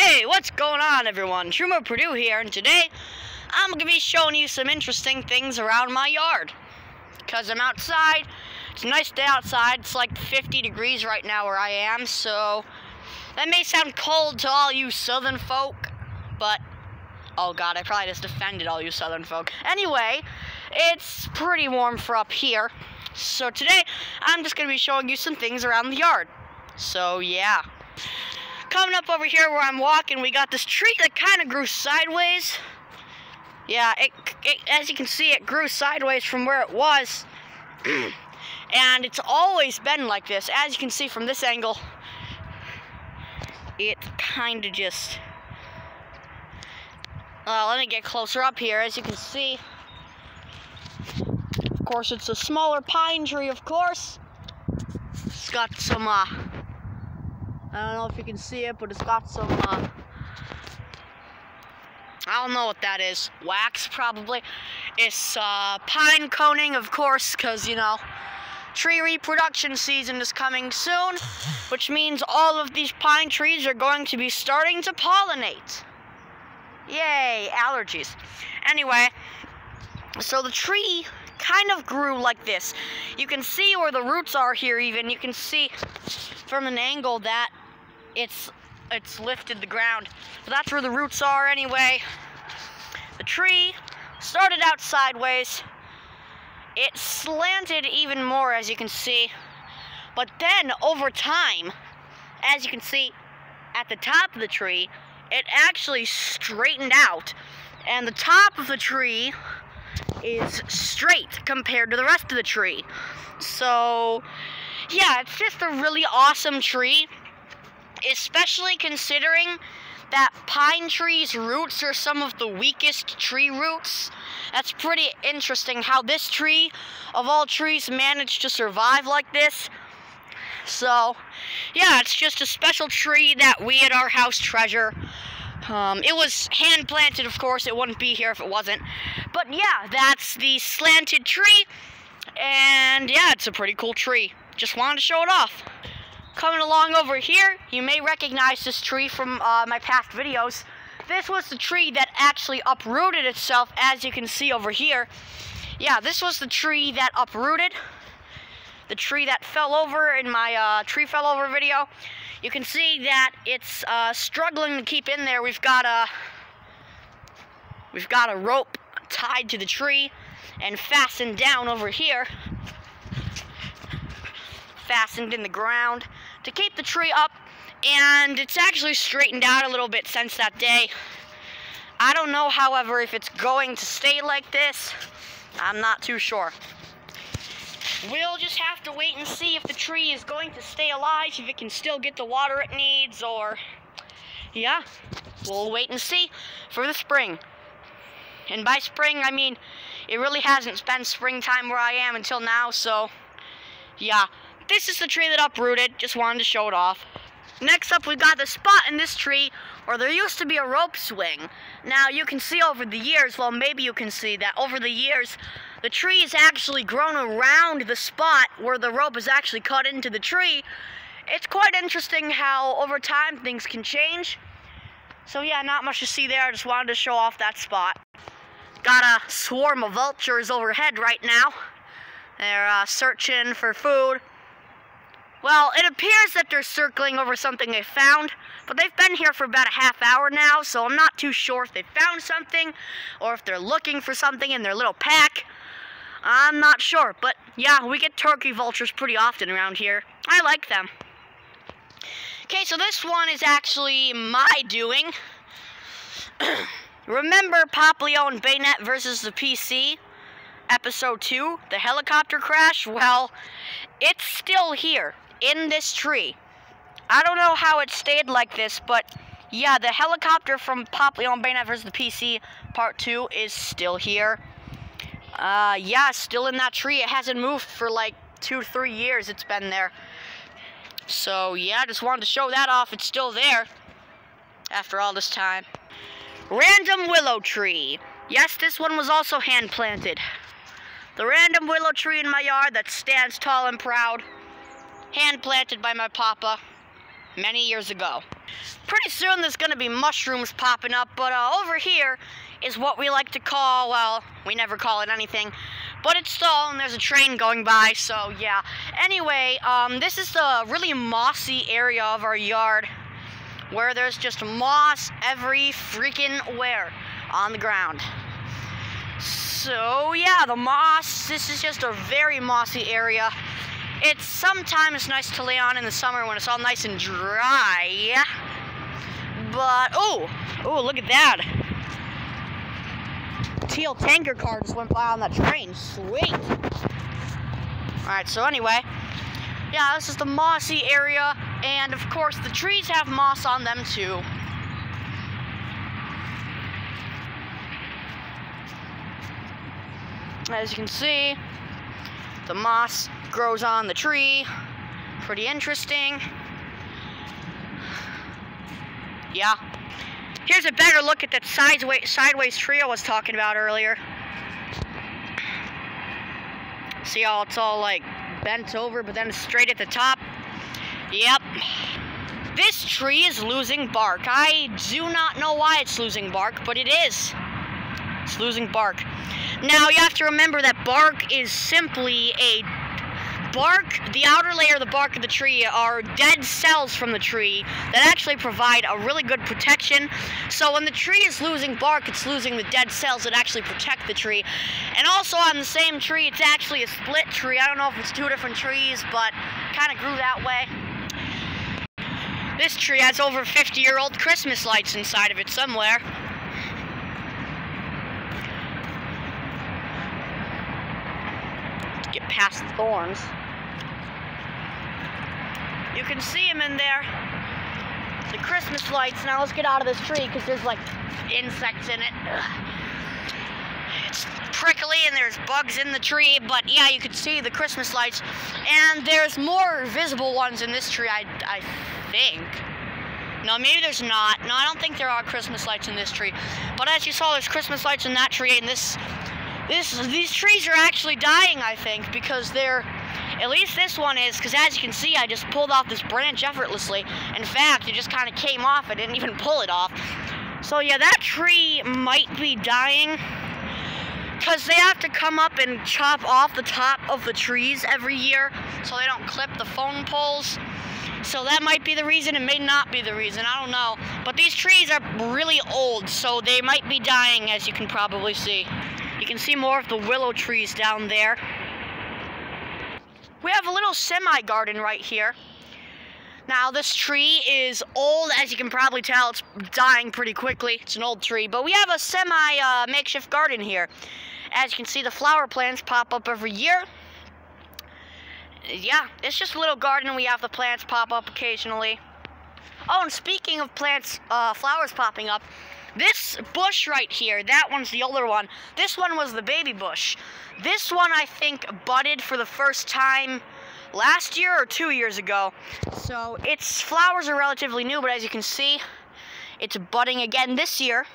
Hey, what's going on, everyone? Trumo Purdue here, and today I'm going to be showing you some interesting things around my yard. Because I'm outside. It's a nice day outside. It's like 50 degrees right now where I am, so that may sound cold to all you southern folk, but oh god, I probably just offended all you southern folk. Anyway, it's pretty warm for up here. So today I'm just going to be showing you some things around the yard. So yeah. Coming up over here where I'm walking, we got this tree that kind of grew sideways. Yeah, as you can see, it grew sideways from where it was. And it's always been like this. As you can see from this angle, it kind of just... let me get closer up here. As you can see, of course, it's a smaller pine tree, of course. It's got some, I don't know if you can see it, but it's got some, I don't know what that is. Wax, probably. It's, pine coning, of course, because, you know, tree reproduction season is coming soon, which means all of these pine trees are going to be starting to pollinate. Yay, allergies. Anyway, so the tree kind of grew like this. You can see where the roots are here even. You can see from an angle that it's lifted the ground. But that's where the roots are anyway. The tree started out sideways. It slanted even more, as you can see. But then over time, as you can see at the top of the tree, it actually straightened out. And the top of the tree is straight compared to the rest of the tree. So yeah, it's just a really awesome tree, especially considering that pine trees' roots are some of the weakest tree roots. That's pretty interesting how this tree, of all trees, managed to survive like this. So yeah, it's just a special tree that we at our house treasure. It was hand-planted, of course. It wouldn't be here if it wasn't. But yeah, that's the slanted tree. And yeah, it's a pretty cool tree. Just wanted to show it off. Coming along over here, you may recognize this tree from my past videos. This was the tree that actually uprooted itself, as you can see over here. Yeah, this was the tree that uprooted. The tree that fell over in my tree fell over video. You can see that it's struggling to keep in there. We've got a rope tied to the tree and fastened down over here, fastened in the ground to keep the tree up, and it's actually straightened out a little bit since that day. I don't know, however, if it's going to stay like this. I'm not too sure. We'll just have to wait and see if the tree is going to stay alive, if it can still get the water it needs, or... yeah, we'll wait and see for the spring. And by spring, I mean, it really hasn't been springtime where I am until now, so... yeah, this is the tree that uprooted. Just wanted to show it off. Next up, we've got the spot in this tree where there used to be a rope swing. Now, you can see over the years, well, maybe you can see that over the years, the tree has actually grown around the spot where the rope is actually cut into the tree. It's quite interesting how over time things can change. So yeah, not much to see there. I just wanted to show off that spot. Got a swarm of vultures overhead right now. They're searching for food. Well, it appears that they're circling over something they found, but they've been here for about a half hour now, so I'm not too sure if they found something or if they're looking for something in their little pack. I'm not sure, but yeah, we get turkey vultures pretty often around here. I like them. Okay, so this one is actually my doing. Remember Papilio and Bayonet versus the PC? Episode 2, the helicopter crash? Well, it's still here, in this tree. I don't know how it stayed like this, but yeah, the helicopter from Papilio and Bayonet versus the PC Part 2 is still here. Yeah, still in that tree. It hasn't moved for like 2 to 3 years it's been there. So yeah, just wanted to show that off. It's still there after all this time. Random willow tree. Yes, this one was also hand planted. The random willow tree in my yard that stands tall and proud. Hand planted by my papa. many years ago. Pretty soon there's going to be mushrooms popping up, but over here is what we like to call, well, we never call it anything, but it's stone, and there's a train going by, so yeah. Anyway, this is the really mossy area of our yard, where there's just moss every freaking where on the ground. So yeah, the moss, this is just a very mossy area. It's sometimes nice to lay on in the summer when it's all nice and dry. But, oh, look at that. Teal tanker car just went by on that train. Sweet. Alright, so anyway, yeah, this is the mossy area, and of course the trees have moss on them too. As you can see, the moss grows on the tree. Pretty interesting. Yeah. Here's a better look at that sideways tree I was talking about earlier. See how it's all like bent over, but then straight at the top? Yep. This tree is losing bark. I do not know why it's losing bark, but it is. It's losing bark. Now, you have to remember that bark is simply the outer layer of the bark of the tree are dead cells from the tree that actually provide a really good protection. So when the tree is losing bark, it's losing the dead cells that actually protect the tree. And also on the same tree, it's actually a split tree. I don't know if it's two different trees, but kind of grew that way. This tree has over 50-year-old Christmas lights inside of it somewhere. Get past the thorns. You can see them in there. The Christmas lights. Now let's get out of this tree because there's like insects in it. Ugh. It's prickly and there's bugs in the tree, but yeah, you can see the Christmas lights. And there's more visible ones in this tree, I think. No, maybe there's not. No, I don't think there are Christmas lights in this tree. But as you saw, there's Christmas lights in that tree, and these trees are actually dying, I think, because at least this one is, because as you can see, I just pulled off this branch effortlessly. In fact, it just kind of came off. I didn't even pull it off. So yeah, that tree might be dying, because they have to come up and chop off the top of the trees every year, so they don't clip the phone poles. So that might be the reason, it may not be the reason, I don't know. But these trees are really old, so they might be dying, as you can probably see. You can see more of the willow trees down there. We have a little semi-garden right here. Now, this tree is old, as you can probably tell. It's dying pretty quickly. It's an old tree, but we have a semi-makeshift garden here. As you can see, the flower plants pop up every year. Yeah, it's just a little garden. We have the plants pop up occasionally. Oh, and speaking of plants, flowers popping up, this bush right here, that one's the older one. This one was the baby bush. This one, I think, budded for the first time last year or 2 years ago. So its flowers are relatively new, but as you can see, it's budding again this year.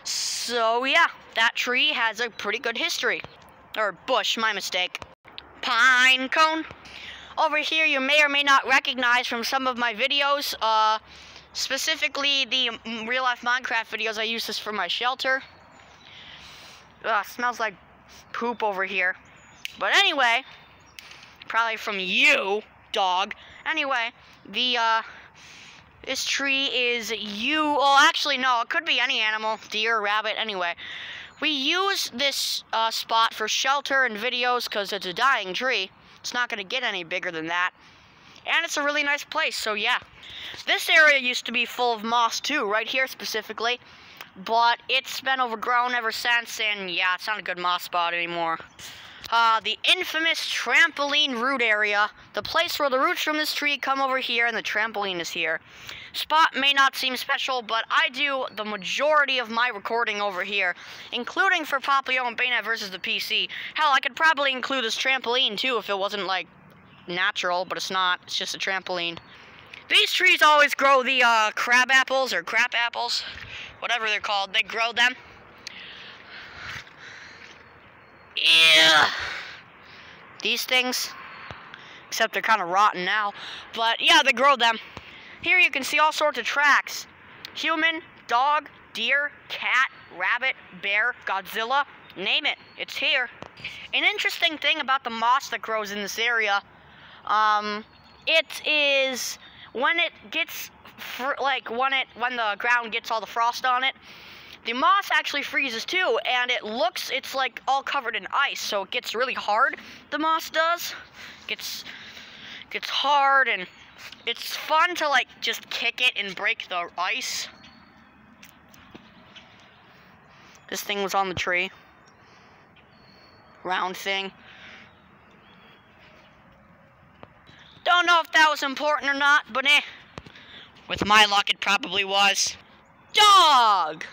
So yeah, that tree has a pretty good history. Or bush, my mistake. Pine cone. Over here, you may or may not recognize from some of my videos, specifically the real-life Minecraft videos. I use this for my shelter. Smells like poop over here. But anyway, probably from you, dog. Anyway, this tree is well, actually, no, it could be any animal, deer, rabbit, anyway. We use this spot for shelter and videos because it's a dying tree. It's not going to get any bigger than that. And it's a really nice place, so yeah. This area used to be full of moss too, right here specifically. But it's been overgrown ever since, and yeah, it's not a good moss spot anymore. The infamous trampoline root area. The place where the roots from this tree come over here and the trampoline is here. Spot may not seem special, but I do the majority of my recording over here, including for Papio and Baynet versus the PC. Hell, I could probably include this trampoline too if it wasn't like natural, but it's not. It's just a trampoline. These trees always grow the crab apples or crap apples, whatever they're called. They grow them. Yeah. These things, except they're kind of rotten now. But yeah, they grow them. Here you can see all sorts of tracks. Human, dog, deer, cat, rabbit, bear, Godzilla, name it, it's here. An interesting thing about the moss that grows in this area, it is when it gets, when the ground gets all the frost on it, the moss actually freezes too, and it's like all covered in ice, so it gets really hard, the moss does. Gets hard, and it's fun to like just kick it and break the ice. This thing was on the tree. Round thing. Don't know if that was important or not, but with my luck it probably was. Dog!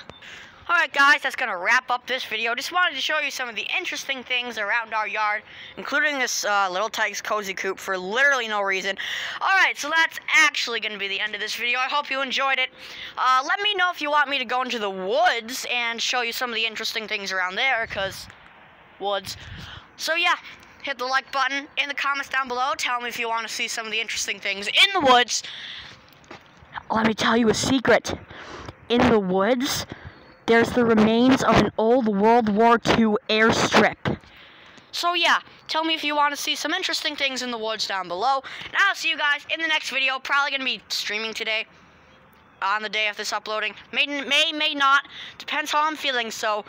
Alright guys, that's gonna wrap up this video. Just wanted to show you some of the interesting things around our yard, including this Little Tikes cozy coop for literally no reason. Alright, so that's actually gonna be the end of this video. I hope you enjoyed it. Let me know if you want me to go into the woods and show you some of the interesting things around there, because woods. So yeah, hit the like button in the comments down below. Tell me if you want to see some of the interesting things in the woods. Let me tell you a secret. In the woods, there's the remains of an old World War II airstrip. So yeah, tell me if you want to see some interesting things in the woods down below. And I'll see you guys in the next video. Probably going to be streaming today, on the day of this uploading. May not. Depends how I'm feeling, so...